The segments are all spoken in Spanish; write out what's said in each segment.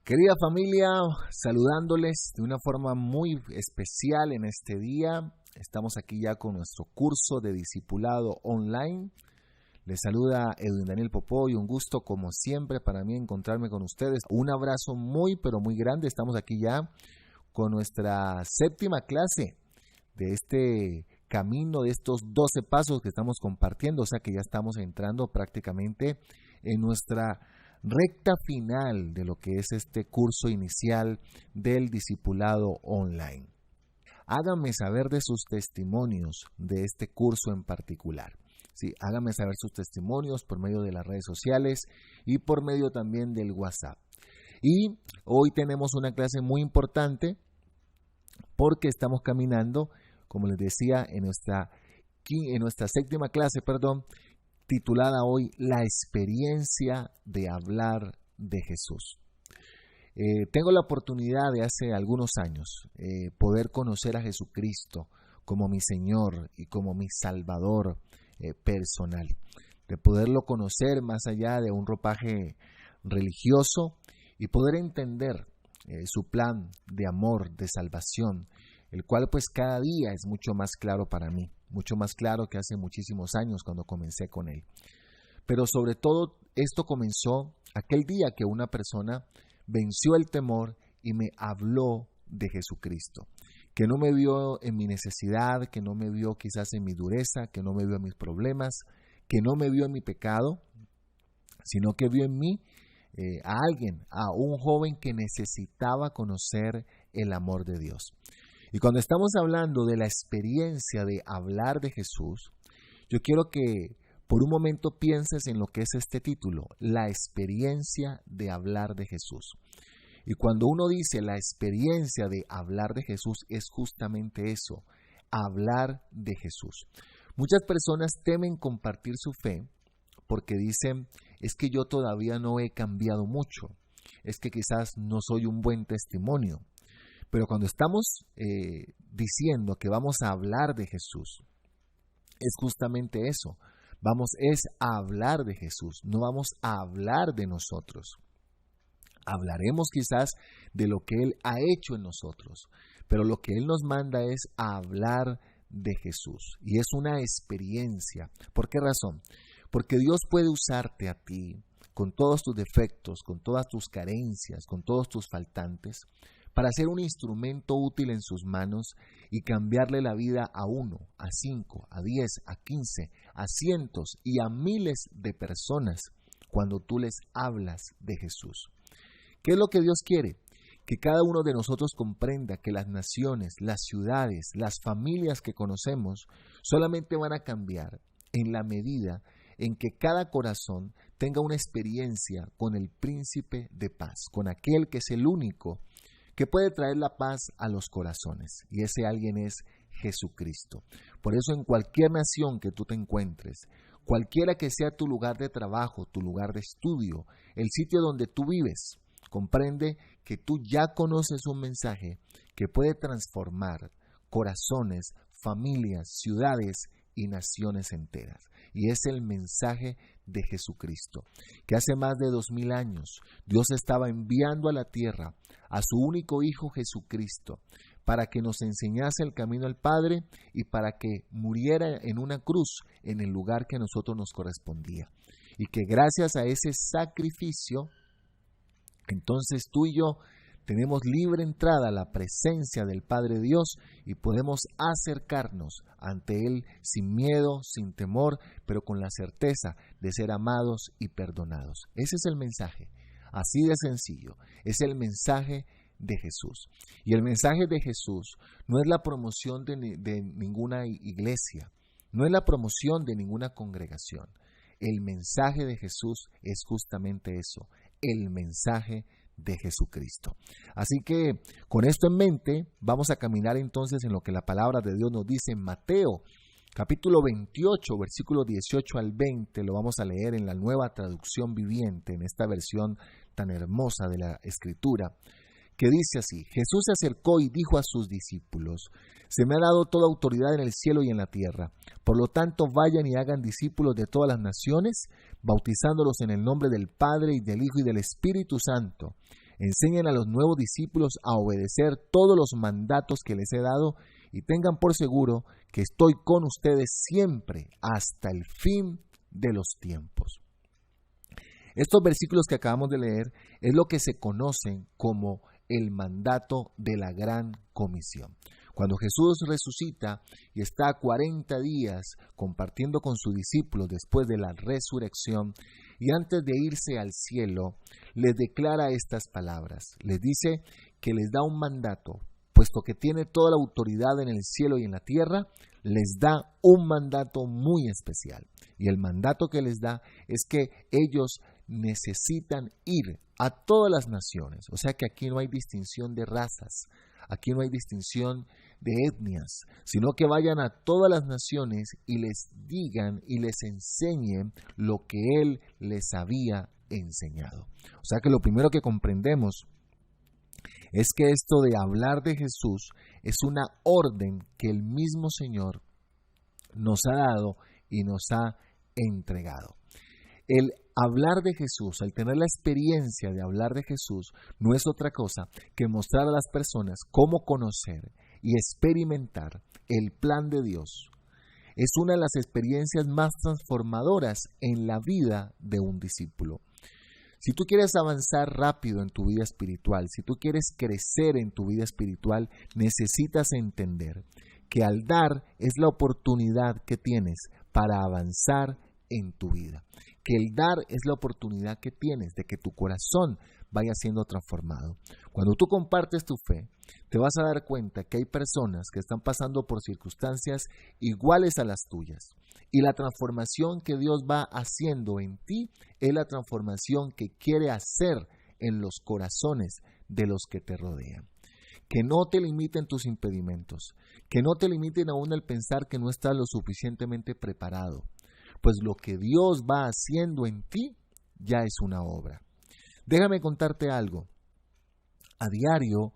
Querida familia, saludándoles de una forma muy especial en este día. Estamos aquí ya con nuestro curso de discipulado online. Les saluda Edwin Daniel Popó y un gusto como siempre para mí encontrarme con ustedes. Un abrazo muy pero muy grande. Estamos aquí ya con nuestra séptima clase de este camino, de estos 12 pasos que estamos compartiendo. O sea que ya estamos entrando prácticamente en nuestra recta final de lo que es este curso inicial del discipulado online. Háganme saber de sus testimonios de este curso en particular. Sí, háganme saber sus testimonios por medio de las redes sociales y por medio también del WhatsApp. Y hoy tenemos una clase muy importante porque estamos caminando, como les decía, en nuestra séptima clase, titulada hoy La experiencia de hablar de Jesús. Tengo la oportunidad de hace algunos años poder conocer a Jesucristo como mi Señor y como mi Salvador personal, de poderlo conocer más allá de un ropaje religioso y poder entender su plan de amor, de salvación, el cual pues cada día es mucho más claro para mí, mucho más claro que hace muchísimos años cuando comencé con él. Pero sobre todo esto comenzó aquel día que una persona venció el temor y me habló de Jesucristo, que no me vio en mi necesidad, que no me vio quizás en mi dureza, que no me vio en mis problemas, que no me vio en mi pecado, sino que vio en mí a alguien, a un joven que necesitaba conocer el amor de Dios. Y cuando estamos hablando de la experiencia de hablar de Jesús, yo quiero que por un momento pienses en lo que es este título, la experiencia de hablar de Jesús. Y cuando uno dice la experiencia de hablar de Jesús, es justamente eso, hablar de Jesús. Muchas personas temen compartir su fe porque dicen, es que yo todavía no he cambiado mucho, es que quizás no soy un buen testimonio. Pero cuando estamos diciendo que vamos a hablar de Jesús, es justamente eso. Es a hablar de Jesús, no vamos a hablar de nosotros. Hablaremos quizás de lo que Él ha hecho en nosotros, pero lo que Él nos manda es a hablar de Jesús. Y es una experiencia. ¿Por qué razón? Porque Dios puede usarte a ti con todos tus defectos, con todas tus carencias, con todos tus faltantes, para ser un instrumento útil en sus manos y cambiarle la vida a 1, a 5, a 10, a 15, a cientos y a miles de personas cuando tú les hablas de Jesús. ¿Qué es lo que Dios quiere? Que cada uno de nosotros comprenda que las naciones, las ciudades, las familias que conocemos solamente van a cambiar en la medida en que cada corazón tenga una experiencia con el príncipe de paz, con aquel que es el único que puede traer la paz a los corazones, y ese alguien es Jesucristo. Por eso en cualquier nación que tú te encuentres, cualquiera que sea tu lugar de trabajo, tu lugar de estudio, el sitio donde tú vives, comprende que tú ya conoces un mensaje que puede transformar corazones, familias, ciudades y naciones enteras. Y es el mensaje de Jesucristo, que hace más de 2000 años Dios estaba enviando a la tierra a su único Hijo Jesucristo para que nos enseñase el camino al Padre y para que muriera en una cruz en el lugar que a nosotros nos correspondía. Y que gracias a ese sacrificio, entonces tú y yo tenemos libre entrada a la presencia del Padre Dios y podemos acercarnos ante Él sin miedo, sin temor, pero con la certeza de ser amados y perdonados. Ese es el mensaje, así de sencillo, es el mensaje de Jesús. Y el mensaje de Jesús no es la promoción de ninguna iglesia, no es la promoción de ninguna congregación. El mensaje de Jesús es justamente eso, el mensaje de Jesucristo. Así que con esto en mente vamos a caminar entonces en lo que la palabra de Dios nos dice en Mateo capítulo 28 versículos 18 al 20. Lo vamos a leer en la Nueva Traducción Viviente, en esta versión tan hermosa de la Escritura, que dice así: Jesús se acercó y dijo a sus discípulos: se me ha dado toda autoridad en el cielo y en la tierra. Por lo tanto, vayan y hagan discípulos de todas las naciones, bautizándolos en el nombre del Padre y del Hijo y del Espíritu Santo, Enseñen a los nuevos discípulos a obedecer todos los mandatos que les he dado y tengan por seguro que estoy con ustedes siempre hasta el fin de los tiempos. Estos versículos que acabamos de leer es lo que se conocen como el mandato de la Gran Comisión. Cuando Jesús resucita y está 40 días compartiendo con sus discípulos después de la resurrección y antes de irse al cielo, les declara estas palabras. Les dice que les da un mandato, puesto que tiene toda la autoridad en el cielo y en la tierra, les da un mandato muy especial. Y el mandato que les da es que ellos necesitan ir a todas las naciones. O sea que aquí no hay distinción de razas, aquí no hay distinción de etnias, sino que vayan a todas las naciones y les digan y les enseñen lo que Él les había enseñado. O sea que lo primero que comprendemos es que esto de hablar de Jesús es una orden que el mismo Señor nos ha dado y nos ha entregado. El hablar de Jesús, el tener la experiencia de hablar de Jesús, no es otra cosa que mostrar a las personas cómo conocer y experimentar el plan de Dios. Es una de las experiencias más transformadoras en la vida de un discípulo. Si tú quieres avanzar rápido en tu vida espiritual, si tú quieres crecer en tu vida espiritual, necesitas entender que al dar es la oportunidad que tienes para avanzar en tu vida. Que el dar es la oportunidad que tienes de que tu corazón vaya siendo transformado. Cuando tú compartes tu fe, te vas a dar cuenta que hay personas que están pasando por circunstancias iguales a las tuyas. Y la transformación que Dios va haciendo en ti es la transformación que quiere hacer en los corazones de los que te rodean. Que no te limiten tus impedimentos, que no te limiten aún el pensar que no estás lo suficientemente preparado, pues lo que Dios va haciendo en ti ya es una obra. Déjame contarte algo. A diario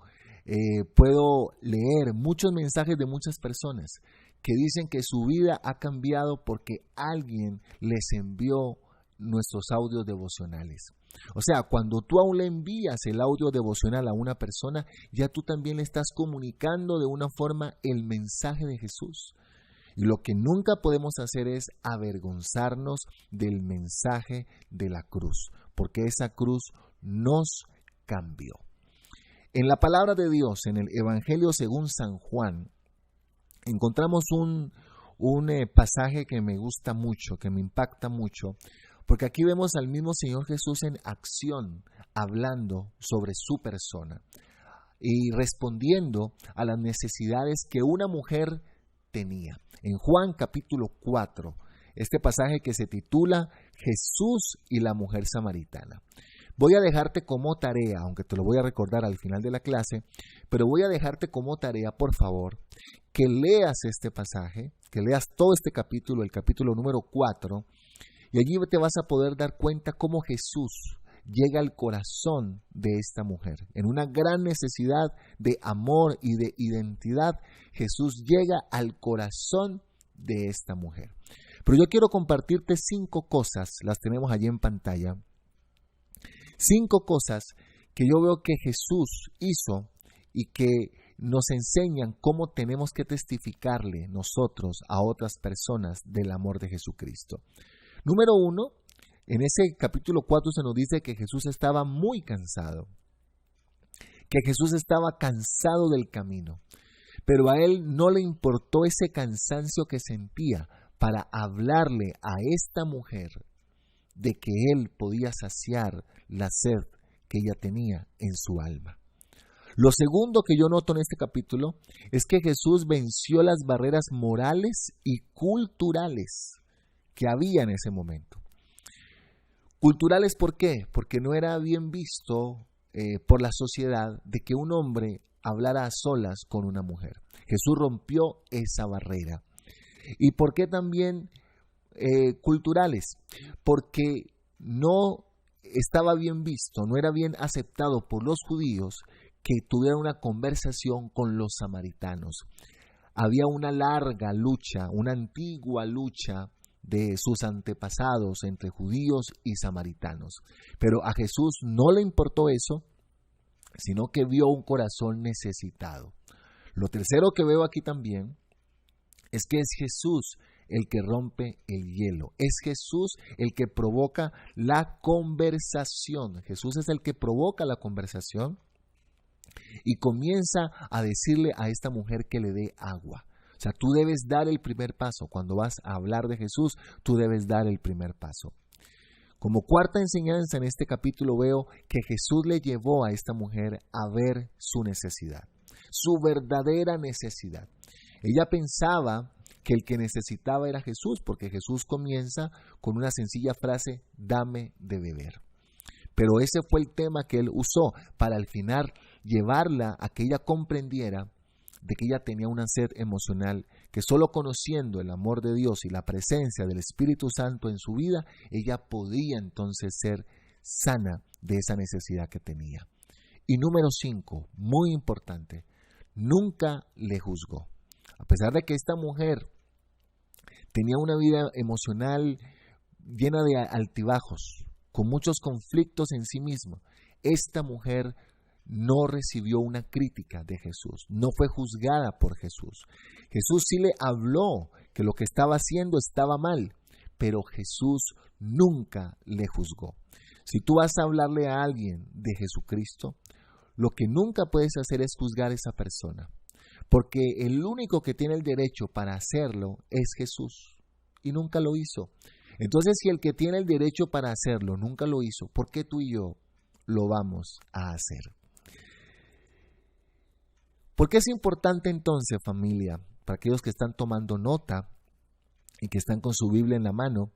puedo leer muchos mensajes de muchas personas que dicen que su vida ha cambiado porque alguien les envió nuestros audios devocionales. O sea, cuando tú aún le envías el audio devocional a una persona, ya tú también le estás comunicando de una forma el mensaje de Jesús. Y lo que nunca podemos hacer es avergonzarnos del mensaje de la cruz, porque esa cruz nos cambió. En la palabra de Dios, en el Evangelio según San Juan, encontramos un pasaje que me gusta mucho, que me impacta mucho, porque aquí vemos al mismo Señor Jesús en acción, hablando sobre su persona y respondiendo a las necesidades que una mujer tenía. En Juan capítulo 4, este pasaje que se titula Jesús y la mujer samaritana. Voy a dejarte como tarea, aunque te lo voy a recordar al final de la clase, pero voy a dejarte como tarea, por favor, que leas este pasaje, que leas todo este capítulo, el capítulo número 4, y allí te vas a poder dar cuenta cómo Jesús llega al corazón de esta mujer. En una gran necesidad de amor y de identidad, Jesús llega al corazón de esta mujer. Pero yo quiero compartirte 5 cosas, las tenemos allí en pantalla. 5 cosas que yo veo que Jesús hizo y que nos enseñan cómo tenemos que testificarle nosotros a otras personas del amor de Jesucristo. Número 1, en ese capítulo 4 se nos dice que Jesús estaba muy cansado, que Jesús estaba cansado del camino, pero a él no le importó ese cansancio que sentía para hablarle a esta mujer de que él podía saciar la sed que ella tenía en su alma. Lo segundo que yo noto en este capítulo es que Jesús venció las barreras morales y culturales que había en ese momento. Culturales, ¿por qué? Porque no era bien visto por la sociedad de que un hombre hablara a solas con una mujer. Jesús rompió esa barrera. ¿Y por qué también culturales? Porque no estaba bien visto, no era bien aceptado por los judíos que tuviera una conversación con los samaritanos. Había una larga lucha, una antigua lucha de sus antepasados entre judíos y samaritanos. Pero a Jesús no le importó eso sino que vio un corazón necesitado. Lo tercero que veo aquí también es que es Jesús el que rompe el hielo. Es Jesús el que provoca la conversación. Jesús es el que provoca la conversación y comienza a decirle a esta mujer que le dé agua. O sea, tú debes dar el primer paso. Cuando vas a hablar de Jesús, tú debes dar el primer paso. Como cuarta enseñanza en este capítulo veo que Jesús le llevó a esta mujer a ver su necesidad, su verdadera necesidad. Ella pensaba que el que necesitaba era Jesús, porque Jesús comienza con una sencilla frase, dame de beber. Pero ese fue el tema que él usó para al final llevarla a que ella comprendiera de que ella tenía una sed emocional, que solo conociendo el amor de Dios y la presencia del Espíritu Santo en su vida, ella podía entonces ser sana de esa necesidad que tenía. Y número 5, muy importante, nunca le juzgó. A pesar de que esta mujer tenía una vida emocional llena de altibajos, con muchos conflictos en sí misma, esta mujer no recibió una crítica de Jesús, no fue juzgada por Jesús. Jesús sí le habló que lo que estaba haciendo estaba mal, pero Jesús nunca le juzgó. Si tú vas a hablarle a alguien de Jesucristo, lo que nunca puedes hacer es juzgar a esa persona, porque el único que tiene el derecho para hacerlo es Jesús, y nunca lo hizo. Entonces, si el que tiene el derecho para hacerlo nunca lo hizo, ¿por qué tú y yo lo vamos a hacer? ¿Por qué es importante entonces, familia, para aquellos que están tomando nota y que están con su Biblia en la mano,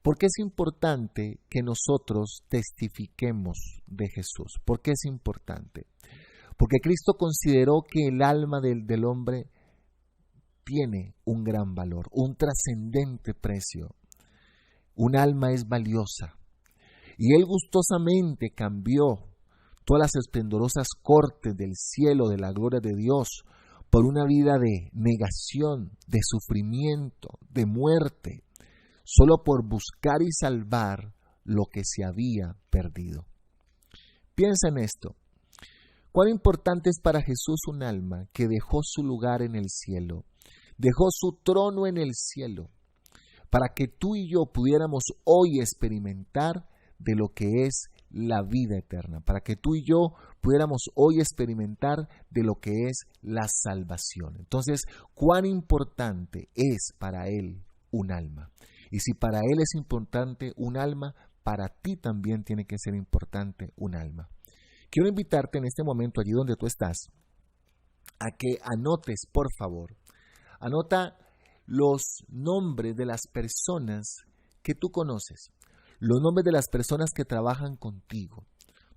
por qué es importante que nosotros testifiquemos de Jesús? ¿Por qué es importante? Porque Cristo consideró que el alma del hombre tiene un gran valor, un trascendente precio. Un alma es valiosa. Y Él gustosamente cambió todas las esplendorosas cortes del cielo de la gloria de Dios por una vida de negación, de sufrimiento, de muerte, solo por buscar y salvar lo que se había perdido. Piensa en esto. ¿Cuán importante es para Jesús un alma que dejó su lugar en el cielo, dejó su trono en el cielo, para que tú y yo pudiéramos hoy experimentar de lo que es la vida eterna, para que tú y yo pudiéramos hoy experimentar de lo que es la salvación? Entonces, ¿cuán importante es para Él un alma? Y si para Él es importante un alma, para ti también tiene que ser importante un alma. Quiero invitarte en este momento, allí donde tú estás, a que anotes, por favor, anota los nombres de las personas que tú conoces, los nombres de las personas que trabajan contigo,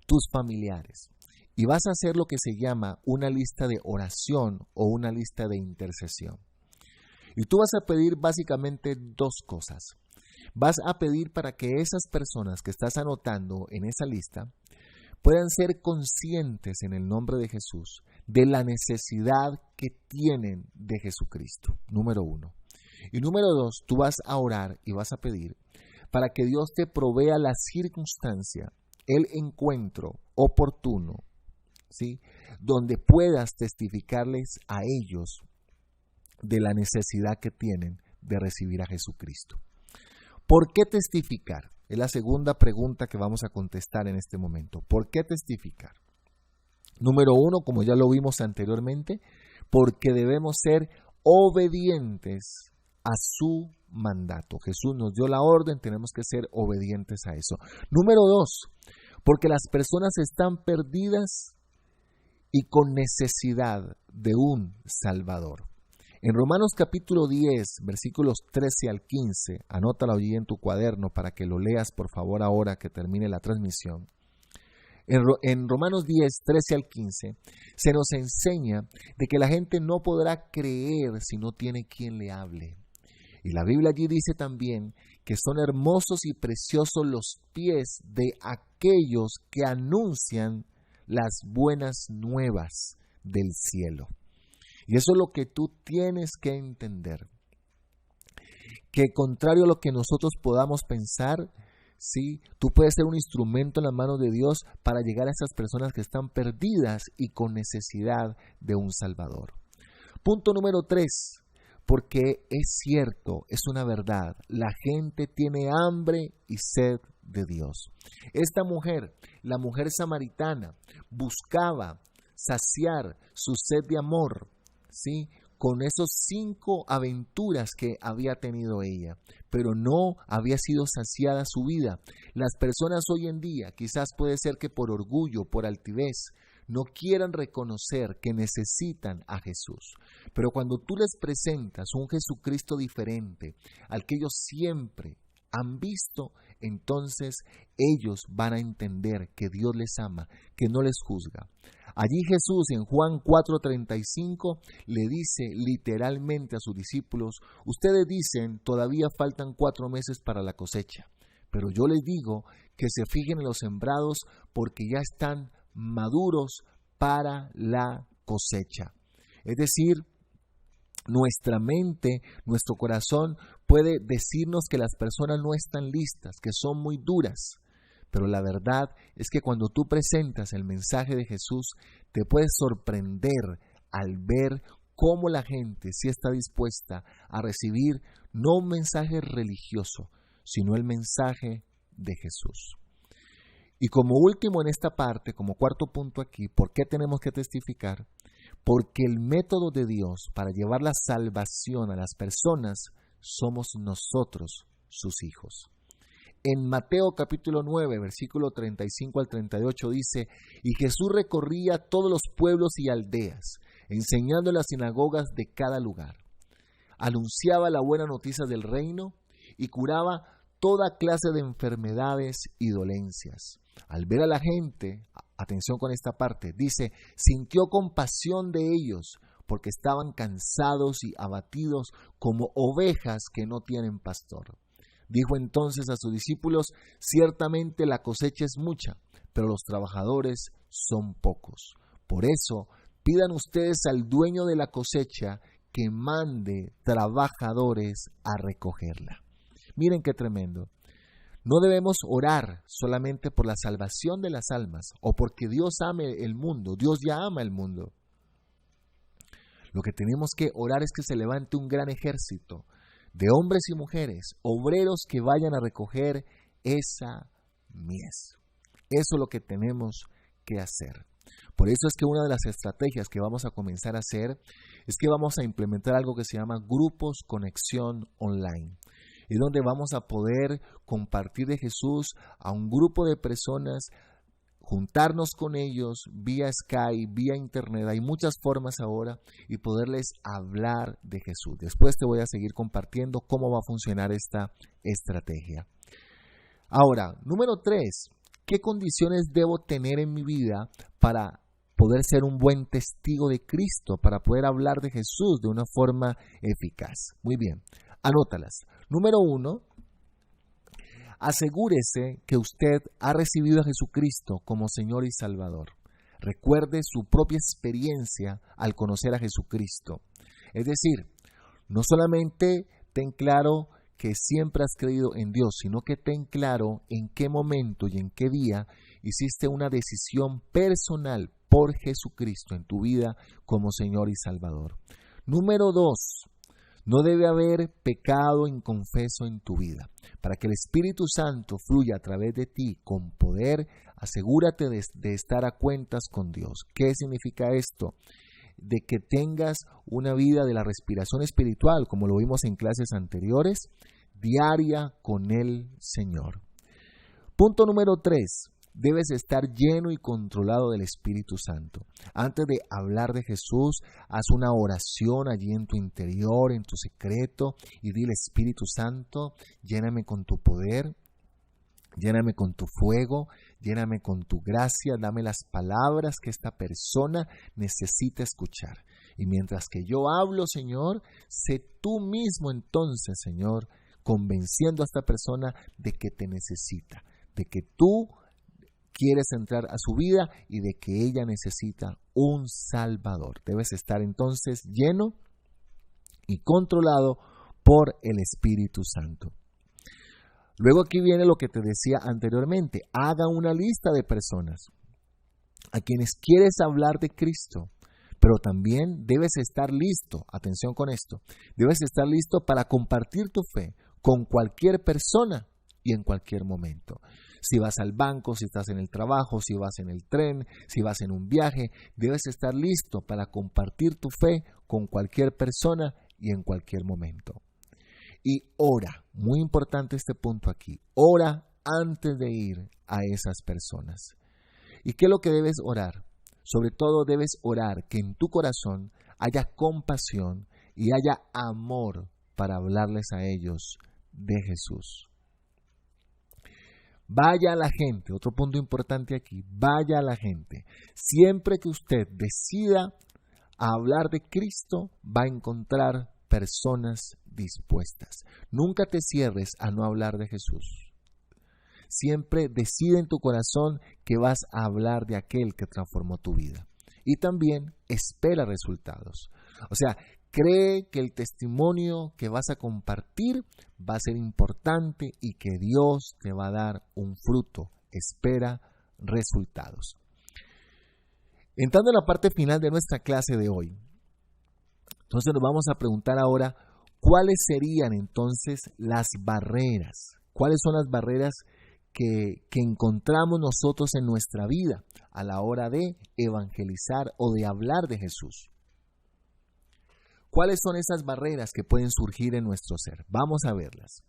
tus familiares, y vas a hacer lo que se llama una lista de oración o una lista de intercesión. Y tú vas a pedir básicamente dos cosas. Vas a pedir para que esas personas que estás anotando en esa lista puedan ser conscientes en el nombre de Jesús de la necesidad que tienen de Jesucristo, número 1. Y número 2, tú vas a orar y vas a pedir para que Dios te provea la circunstancia, el encuentro oportuno, ¿sí?, donde puedas testificarles a ellos de la necesidad que tienen de recibir a Jesucristo. ¿Por qué testificar? Es la segunda pregunta que vamos a contestar en este momento. ¿Por qué testificar? Número 1, como ya lo vimos anteriormente, porque debemos ser obedientes a su mandato. Jesús nos dio la orden, tenemos que ser obedientes a eso. Número 2, porque las personas están perdidas y con necesidad de un Salvador. En Romanos capítulo 10, versículos 13 al 15, anótalo allí en tu cuaderno para que lo leas por favor ahora que termine la transmisión. En Romanos 10, 13 al 15, se nos enseña de que la gente no podrá creer si no tiene quien le hable. Y la Biblia allí dice también que son hermosos y preciosos los pies de aquellos que anuncian las buenas nuevas del cielo. Y eso es lo que tú tienes que entender. Que contrario a lo que nosotros podamos pensar, ¿sí? Tú puedes ser un instrumento en las manos de Dios para llegar a esas personas que están perdidas y con necesidad de un Salvador. Punto número 3, porque es cierto, es una verdad, la gente tiene hambre y sed de Dios. Esta mujer, la mujer samaritana, buscaba saciar su sed de amor, ¿sí? Con esos 5 aventuras que había tenido ella, pero no había sido saciada su vida. Las personas hoy en día, quizás puede ser que por orgullo, por altivez, no quieran reconocer que necesitan a Jesús. Pero cuando tú les presentas un Jesucristo diferente, al que ellos siempre han visto, entonces ellos van a entender que Dios les ama, que no les juzga. Allí Jesús en Juan 4:35 le dice literalmente a sus discípulos: ustedes dicen, todavía faltan 4 meses para la cosecha, pero yo les digo que se fijen en los sembrados porque ya están maduros para la cosecha. Es decir, nuestra mente, nuestro corazón puede decirnos que las personas no están listas, que son muy duras. Pero la verdad es que cuando tú presentas el mensaje de Jesús, te puedes sorprender al ver cómo la gente sí está dispuesta a recibir no un mensaje religioso, sino el mensaje de Jesús. Y como último en esta parte, como cuarto punto aquí, ¿por qué tenemos que testificar? Porque el método de Dios para llevar la salvación a las personas somos nosotros, sus hijos. En Mateo capítulo 9, versículo 35 al 38 dice: y Jesús recorría todos los pueblos y aldeas, enseñando en las sinagogas de cada lugar. Anunciaba la buena noticia del reino y curaba toda clase de enfermedades y dolencias. Al ver a la gente, atención con esta parte, dice, sintió compasión de ellos, porque estaban cansados y abatidos como ovejas que no tienen pastor. Dijo entonces a sus discípulos: ciertamente la cosecha es mucha, pero los trabajadores son pocos. Por eso, pidan ustedes al dueño de la cosecha que mande trabajadores a recogerla. Miren qué tremendo. No debemos orar solamente por la salvación de las almas o porque Dios ame el mundo. Dios ya ama el mundo. Lo que tenemos que orar es que se levante un gran ejército de hombres y mujeres, obreros que vayan a recoger esa mies. Eso es lo que tenemos que hacer. Por eso es que una de las estrategias que vamos a comenzar a hacer es que vamos a implementar algo que se llama grupos conexión online. Es donde vamos a poder compartir de Jesús a un grupo de personas, juntarnos con ellos vía Skype, vía Internet, hay muchas formas ahora, y poderles hablar de Jesús. Después te voy a seguir compartiendo cómo va a funcionar esta estrategia. Ahora, número 3, ¿qué condiciones debo tener en mi vida para poder ser un buen testigo de Cristo, para poder hablar de Jesús de una forma eficaz? Muy bien, anótalas. Número 1, asegúrese que usted ha recibido a Jesucristo como Señor y Salvador. Recuerde su propia experiencia al conocer a Jesucristo. Es decir, no solamente ten claro que siempre has creído en Dios, sino que ten claro en qué momento y en qué día hiciste una decisión personal por Jesucristo en tu vida como Señor y Salvador. Número 2, no debe haber pecado inconfeso en tu vida. Para que el Espíritu Santo fluya a través de ti con poder, asegúrate de estar a cuentas con Dios. ¿Qué significa esto? De que tengas una vida de la respiración espiritual, como lo vimos en clases anteriores, diaria con el Señor. Punto número 3. Debes estar lleno y controlado del Espíritu Santo. Antes de hablar de Jesús, haz una oración allí en tu interior, en tu secreto, y dile: Espíritu Santo, lléname con tu poder, lléname con tu fuego, lléname con tu gracia, dame las palabras que esta persona necesita escuchar. Y mientras que yo hablo, Señor, sé tú mismo entonces, Señor, convenciendo a esta persona de que te necesita, de que tú quieres entrar a su vida y de que ella necesita un Salvador. Debes estar entonces lleno y controlado por el Espíritu Santo. Luego aquí viene lo que te decía anteriormente. Haga una lista de personas a quienes quieres hablar de Cristo, pero también debes estar listo, atención con esto, debes estar listo para compartir tu fe con cualquier persona y en cualquier momento. Si vas al banco, si estás en el trabajo, si vas en el tren, si vas en un viaje, debes estar listo para compartir tu fe con cualquier persona y en cualquier momento. Y ora, muy importante este punto aquí, ora antes de ir a esas personas. ¿Y qué es lo que debes orar? Sobre todo debes orar que en tu corazón haya compasión y haya amor para hablarles a ellos de Jesús. Vaya a la gente, otro punto importante aquí, vaya a la gente. Siempre que usted decida hablar de Cristo, va a encontrar personas dispuestas. Nunca te cierres a no hablar de Jesús. Siempre decide en tu corazón que vas a hablar de aquel que transformó tu vida. Y también espera resultados. O sea, cree que el testimonio que vas a compartir va a ser importante y que Dios te va a dar un fruto. Espera resultados. Entrando en la parte final de nuestra clase de hoy, entonces nos vamos a preguntar ahora, ¿cuáles serían entonces las barreras? ¿Cuáles son las barreras que encontramos nosotros en nuestra vida a la hora de evangelizar o de hablar de Jesús? ¿Cuáles son esas barreras que pueden surgir en nuestro ser? Vamos a verlas.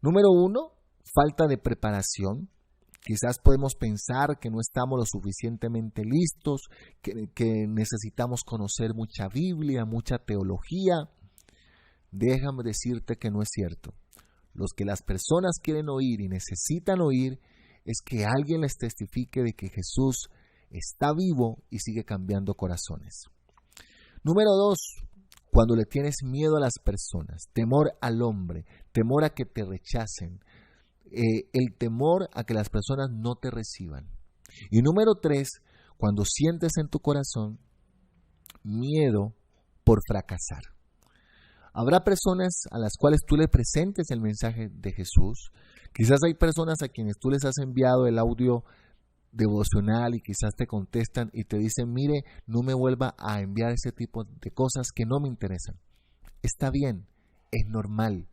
Número 1, falta de preparación. Quizás podemos pensar que no estamos lo suficientemente listos, que necesitamos conocer mucha Biblia, mucha teología. Déjame decirte que no es cierto. Lo que las personas quieren oír y necesitan oír es que alguien les testifique de que Jesús está vivo y sigue cambiando corazones. Número 2, cuando le tienes miedo a las personas, temor al hombre, temor a que te rechacen, el temor a que las personas no te reciban. Y número 3, cuando sientes en tu corazón miedo por fracasar. Habrá personas a las cuales tú le presentes el mensaje de Jesús. Quizás hay personas a quienes tú les has enviado el audio devocional y quizás te contestan y te dicen, mire, no me vuelva a enviar ese tipo de cosas que no me interesan. Está bien, es normal,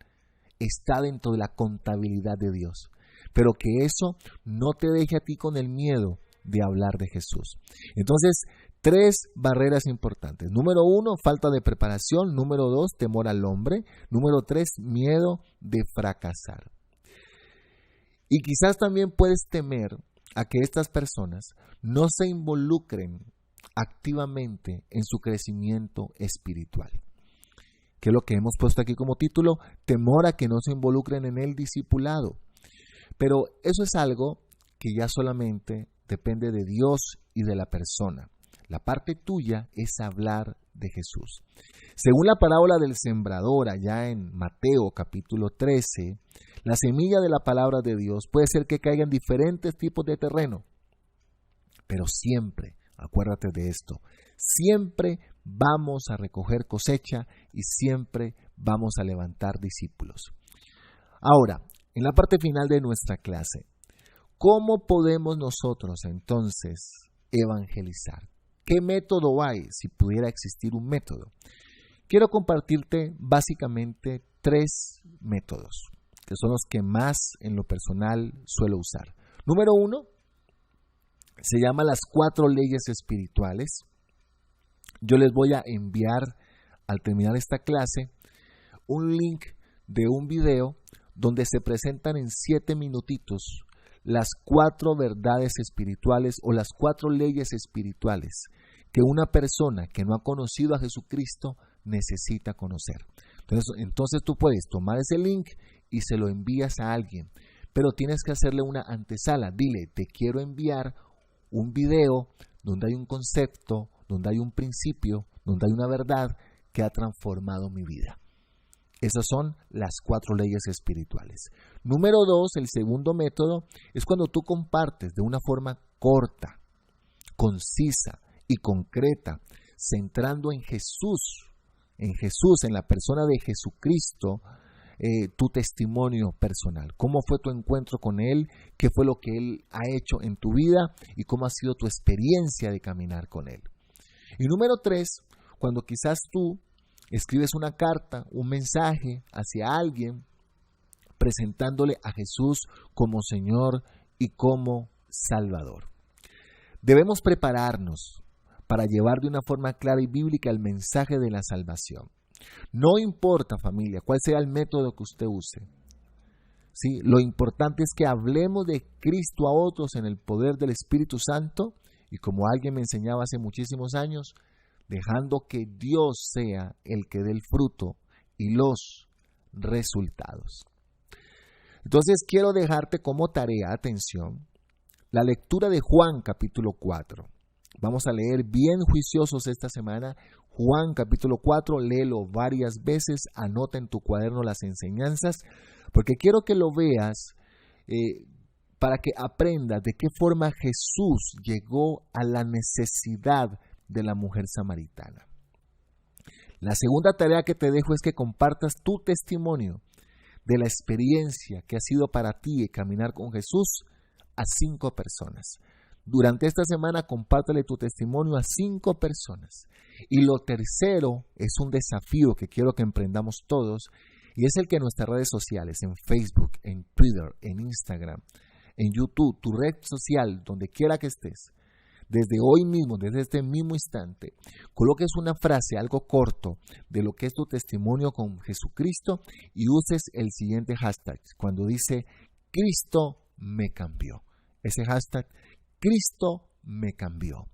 está dentro de la contabilidad de Dios, pero que eso no te deje a ti con el miedo de hablar de Jesús. Entonces, 3 barreras importantes. Número 1, falta de preparación. Número 2, temor al hombre. Número 3, miedo de fracasar. Y quizás también puedes temer a que estas personas no se involucren activamente en su crecimiento espiritual. Que es lo que hemos puesto aquí como título, temor a que no se involucren en el discipulado. Pero eso es algo que ya solamente depende de Dios y de la persona. La parte tuya es hablar de Jesús. Según la parábola del sembrador, allá en Mateo capítulo 13, la semilla de la palabra de Dios puede ser que caiga en diferentes tipos de terreno. Pero siempre, acuérdate de esto, siempre vamos a recoger cosecha y siempre vamos a levantar discípulos. Ahora, en la parte final de nuestra clase, ¿cómo podemos nosotros entonces evangelizar? ¿Qué método hay si pudiera existir un método? Quiero compartirte básicamente 3 métodos, que son los que más en lo personal suelo usar. Número 1, se llama las 4 leyes espirituales. Yo les voy a enviar al terminar esta clase un link de un video donde se presentan en 7 minutitos las 4 verdades espirituales o las 4 leyes espirituales que una persona que no ha conocido a Jesucristo necesita conocer. Entonces tú puedes tomar ese link y se lo envías a alguien, pero tienes que hacerle una antesala. Dile, te quiero enviar un video donde hay un concepto, donde hay un principio, donde hay una verdad que ha transformado mi vida. Esas son las 4 leyes espirituales. Número 2, el segundo método, es cuando tú compartes de una forma corta, concisa y concreta, centrando en Jesús, en la persona de Jesucristo, tu testimonio personal. ¿Cómo fue tu encuentro con Él? ¿Qué fue lo que Él ha hecho en tu vida? ¿Y cómo ha sido tu experiencia de caminar con Él? Y número 3, cuando quizás tú escribes una carta, un mensaje hacia alguien, presentándole a Jesús como Señor y como Salvador. Debemos prepararnos para llevar de una forma clara y bíblica el mensaje de la salvación. No importa, familia, cuál sea el método que usted use. ¿Sí? Lo importante es que hablemos de Cristo a otros en el poder del Espíritu Santo y, como alguien me enseñaba hace muchísimos años, dejando que Dios sea el que dé el fruto y los resultados. Entonces quiero dejarte como tarea, atención, la lectura de Juan capítulo 4. Vamos a leer bien juiciosos esta semana Juan capítulo 4, léelo varias veces, anota en tu cuaderno las enseñanzas, porque quiero que lo veas para que aprendas de qué forma Jesús llegó a la necesidad de la mujer samaritana. La segunda tarea que te dejo es que compartas tu testimonio de la experiencia que ha sido para ti caminar con Jesús a 5 personas. Durante esta semana compártele tu testimonio a 5 personas. Y lo tercero es un desafío que quiero que emprendamos todos, y es el que en nuestras redes sociales, en Facebook, en Twitter, en Instagram, en YouTube, tu red social, donde quiera que estés, desde hoy mismo, desde este mismo instante, coloques una frase, algo corto, de lo que es tu testimonio con Jesucristo y uses el siguiente hashtag, cuando dice, Cristo me cambió. Ese hashtag, Cristo me cambió.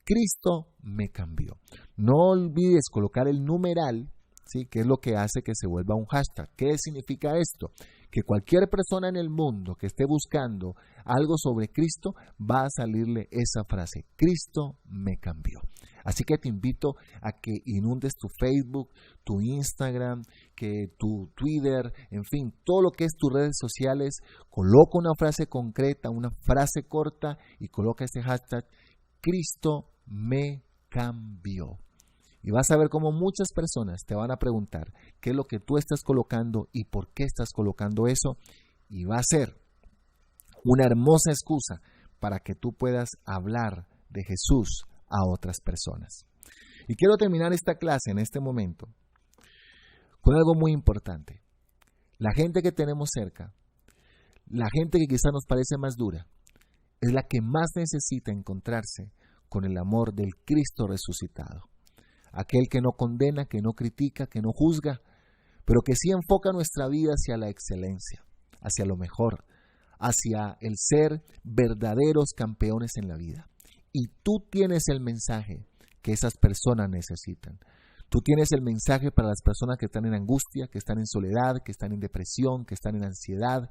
Cristo me cambió. No olvides colocar el numeral, ¿sí? Que es lo que hace que se vuelva un hashtag. ¿Qué significa esto? Que cualquier persona en el mundo que esté buscando algo sobre Cristo, va a salirle esa frase, Cristo me cambió. Así que te invito a que inundes tu Facebook, tu Instagram, que tu Twitter, en fin, todo lo que es tus redes sociales, coloca una frase concreta, una frase corta y coloca este hashtag, Cristo me cambió. Y vas a ver cómo muchas personas te van a preguntar qué es lo que tú estás colocando y por qué estás colocando eso. Y va a ser una hermosa excusa para que tú puedas hablar de Jesús a otras personas. Y quiero terminar esta clase en este momento con algo muy importante. La gente que tenemos cerca, la gente que quizás nos parece más dura, es la que más necesita encontrarse con el amor del Cristo resucitado. Aquel que no condena, que no critica, que no juzga, pero que sí enfoca nuestra vida hacia la excelencia, hacia lo mejor, hacia el ser verdaderos campeones en la vida. Y tú tienes el mensaje que esas personas necesitan. Tú tienes el mensaje para las personas que están en angustia, que están en soledad, que están en depresión, que están en ansiedad,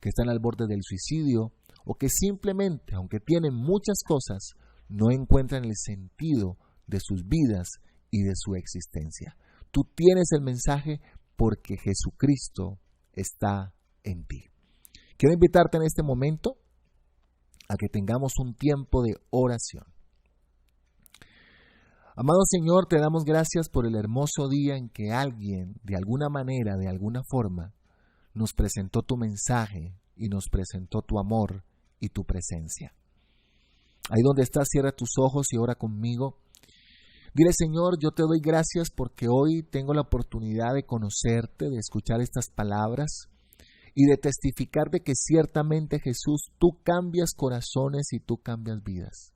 que están al borde del suicidio, o que simplemente, aunque tienen muchas cosas, no encuentran el sentido de sus vidas y de su existencia. Tú tienes el mensaje porque Jesucristo está en ti. Quiero invitarte en este momento a que tengamos un tiempo de oración. Amado Señor, te damos gracias por el hermoso día en que alguien, de alguna manera, de alguna forma, nos presentó tu mensaje y nos presentó tu amor y tu presencia. Ahí donde estás, cierra tus ojos y ora conmigo. Dile, Señor, yo te doy gracias porque hoy tengo la oportunidad de conocerte, de escuchar estas palabras y de testificar de que ciertamente, Jesús, tú cambias corazones y tú cambias vidas.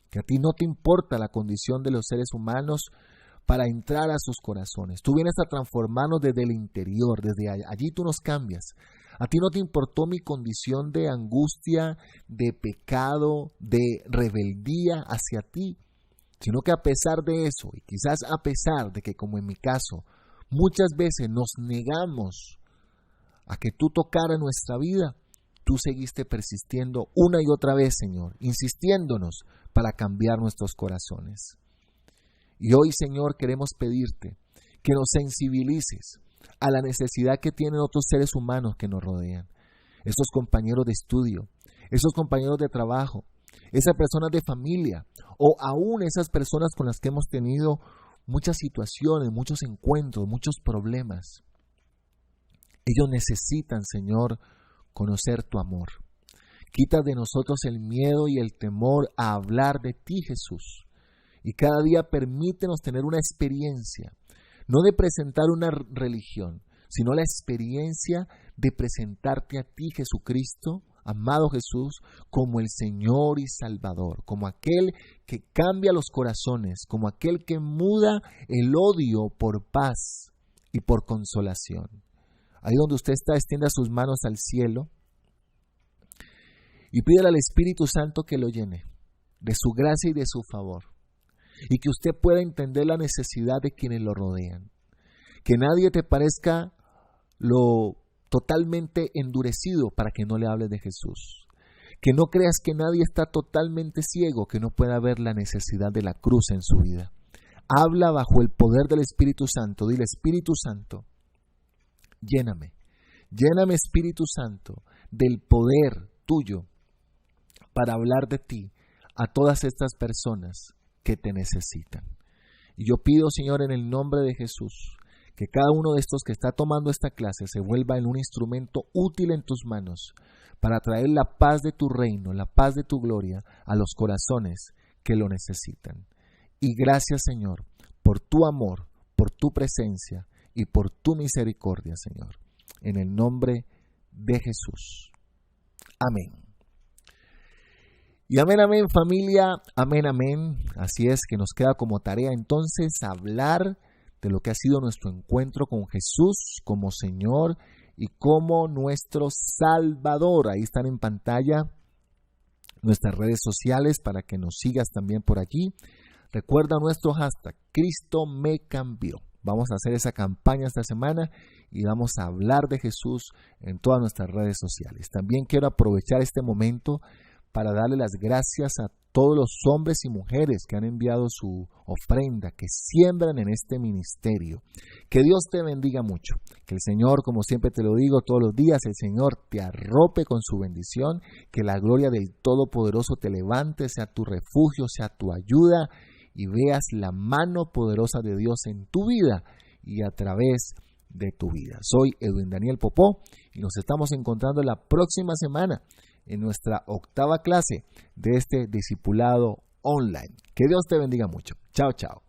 Que a ti no te importa la condición de los seres humanos para entrar a sus corazones. Tú vienes a transformarnos desde el interior, desde allí tú nos cambias. A ti no te importó mi condición de angustia, de pecado, de rebeldía hacia ti, sino que a pesar de eso, y quizás a pesar de que, como en mi caso, muchas veces nos negamos a que tú tocaras nuestra vida, tú seguiste persistiendo una y otra vez, Señor, insistiéndonos para cambiar nuestros corazones. Y hoy, Señor, queremos pedirte que nos sensibilices a la necesidad que tienen otros seres humanos que nos rodean. Esos compañeros de estudio, esos compañeros de trabajo, esas personas de familia o aún esas personas con las que hemos tenido muchas situaciones, muchos encuentros, muchos problemas. Ellos necesitan, Señor, conocer tu amor. Quita de nosotros el miedo y el temor a hablar de ti, Jesús. Y cada día permítenos tener una experiencia, no de presentar una religión, sino la experiencia de presentarte a ti, Jesucristo, amado Jesús, como el Señor y Salvador, como aquel que cambia los corazones, como aquel que muda el odio por paz y por consolación. Ahí donde usted está, extienda sus manos al cielo y pídele al Espíritu Santo que lo llene de su gracia y de su favor, y que usted pueda entender la necesidad de quienes lo rodean. Que nadie te parezca lo totalmente endurecido para que no le hables de Jesús. Que no creas que nadie está totalmente ciego, que no pueda ver la necesidad de la cruz en su vida. Habla bajo el poder del Espíritu Santo. Dile: Espíritu Santo, lléname. Lléname, Espíritu Santo, del poder tuyo para hablar de ti a todas estas personas que te necesitan. Y yo pido, Señor, en el nombre de Jesús, que cada uno de estos que está tomando esta clase se vuelva en un instrumento útil en tus manos para traer la paz de tu reino, la paz de tu gloria a los corazones que lo necesitan. Y gracias, Señor, por tu amor, por tu presencia y por tu misericordia, Señor. En el nombre de Jesús. Amén. Y amén, amén, familia, amén, amén. Así es que nos queda como tarea entonces hablar de lo que ha sido nuestro encuentro con Jesús como Señor y como nuestro Salvador. Ahí están en pantalla nuestras redes sociales para que nos sigas también por allí. Recuerda nuestro hashtag, Cristo me cambió. Vamos a hacer esa campaña esta semana y vamos a hablar de Jesús en todas nuestras redes sociales. También quiero aprovechar este momento para darle las gracias a todos los hombres y mujeres que han enviado su ofrenda, que siembran en este ministerio. Que Dios te bendiga mucho. Que el Señor, como siempre te lo digo todos los días, el Señor te arrope con su bendición. Que la gloria del Todopoderoso te levante, sea tu refugio, sea tu ayuda, y veas la mano poderosa de Dios en tu vida y a través de tu vida. Soy Edwin Daniel Popó y nos estamos encontrando la próxima semana en nuestra 8ª clase de este discipulado online. Que Dios te bendiga mucho. Chao, chao.